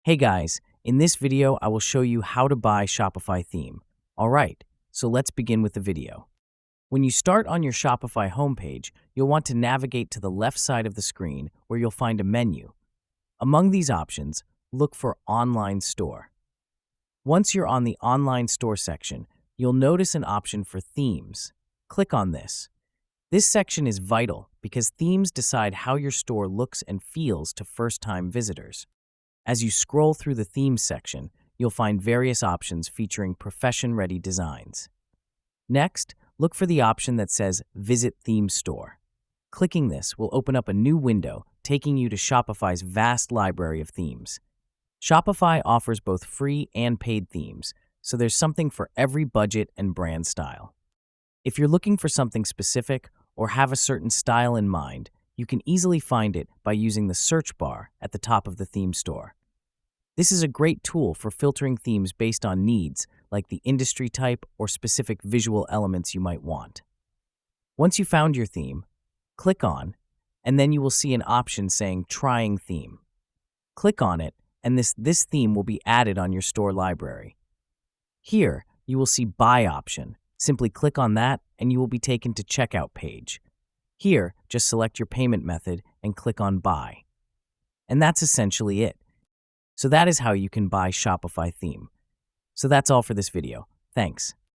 Hey guys, in this video I will show you how to buy Shopify theme. Alright, so let's begin with the video. When you start on your Shopify homepage, you'll want to navigate to the left side of the screen where you'll find a menu. Among these options, look for Online Store. Once you're on the Online Store section, you'll notice an option for themes. Click on this. This section is vital because themes decide how your store looks and feels to first-time visitors. As you scroll through the themes section, you'll find various options featuring profession-ready designs. Next, look for the option that says Visit Theme Store. Clicking this will open up a new window, taking you to Shopify's vast library of themes. Shopify offers both free and paid themes, so there's something for every budget and brand style. If you're looking for something specific or have a certain style in mind, you can easily find it by using the search bar at the top of the theme store. This is a great tool for filtering themes based on needs, like the industry type or specific visual elements you might want. Once you found your theme, click on, and then you will see an option saying Trying Theme. Click on it, and this theme will be added on your store library. Here, you will see Buy option. Simply click on that, and you will be taken to Checkout page. Here, just select your payment method and click on Buy. And that's essentially it. So that is how you can buy Shopify theme. So that's all for this video. Thanks.